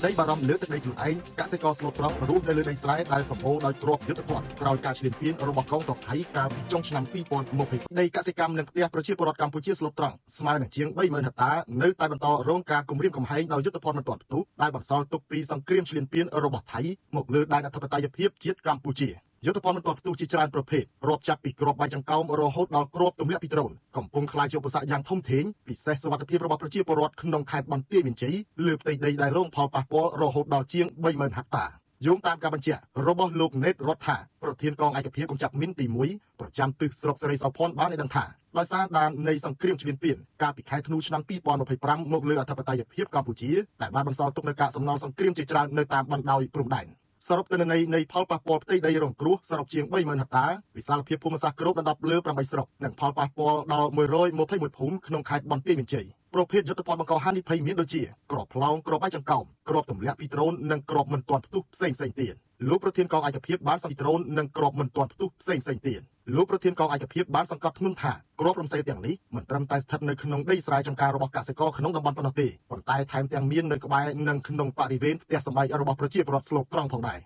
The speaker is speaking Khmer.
ដីបារម្ភលើទឹកដីខ្លួនឯងកសិករស្លូតត្រង់រស់នៅលើដីស្រែដែលសម្បូរដោយគ្រាប់យុទ្ធភ័ណ្ឌក្រោយការឈ្លានពានរបស់កងទ័ពថៃកាលពីចុងឆ្នាំ2020ដីកសិកម្មនិងផ្ទះប្រជាពលរដ្ឋកម្ពុជាស្លូតត្រង់ស្មើនឹងជាង 30,000 ហិកតានៅតែបន្តរងការគំរាមកំហែងដោយយុទ្ធភ័ណ្ឌមិនទាន់ផ្ទុះដែលបន្សល់ទុកពីសង្គ្រាមឈ្លានពានរបស់ថៃមកលើដែនអធិបតេយ្យភាពជាតិកម្ពុជាយុទ្ធភ័ណ្ឌមិនទាន់ផ្ទុះជាច្រើនប្រភេទរាប់ចាប់ពីគ្រាប់បាយចង្កោមរហូតដល់គ្រាប់ទម្លាក់ពីដ្រូនកំពុងក្លាយជាឧបសគ្គយ៉ាងធំធេងពិសេសសុវត្ថិភាពរបស់ប្រជាពលរដ្ឋក្នុងខេត្តបន្ទាយមានជ័យលើផ្ទៃដីដែលរងផលប៉ះពាល់រហូតដល់ជាង 30,000 ហិកតាយោងតាមការបញ្ជាក់របស់លោកណេតរដ្ឋាប្រធានកងឯកភាពកម្ចាត់មីនទី1ប្រចាំទិសស្រុកសេរីសោភ័ណ្ឌបានឲ្យដឹងថាដោយសារដាននៃសង្គ្រាមឈ្លានពានកាលពីខែធ្នូឆ្នាំ2025មកលើអធិបតេយ្យភាពកម្ពុជាដែលបានបន្សល់ទុកនូវការសំណល់សង្គ្រាមជាច្រើននៅតាមបណ្ដោយព្រំដែនសរុបទិន្នន័យនៃផលប៉ះពាល់ផ្ទៃដីរងគ្រោះសរុបជាង 30,000 ហិកតាវិសាលភាពភូមិសាស្ត្រគ្របដណ្ដប់លើ8ស្រុកនិងផលប៉ះពាល់ដល់121ភូមិក្នុងខេត្តបន្ទាយមានជ័យប្រភេទយុទ្ធភ័ណ្ឌបង្កហានិភ័យមានដូចជាគ្រាប់ផ្លោងគ្រាប់បាយចង្កោមគ្រាប់ទម្លាក់ពីដ្រូននិងគ្រាប់មិនទាន់ផ្ទុះផ្សេងទៀតលោកប្រធានកងឯកភាពបានសម្ភាសដ្រូននិងគ្រាប់មិនទាន់ផ្ទុះផ្សេងទៀតលោកប្រធានកងឯកភាពបានសង្កត់ធ្ងន់ថាគ្រាប់រំសេទាំងនេះមិនត្រឹមតែស្ថិតនៅក្នុងដីស្រែចម្ការរបស់កសិករក្នុងតំបន់ប៉ុណ្ណោះទេប៉ុន្តែថែមទាំងមាននៅក្បែរនិងក្នុងបរិវេណផ្ទះសម្បែងរបស់ប្រជាពលរដ្ឋស្លូតត្រង់ផងដែរ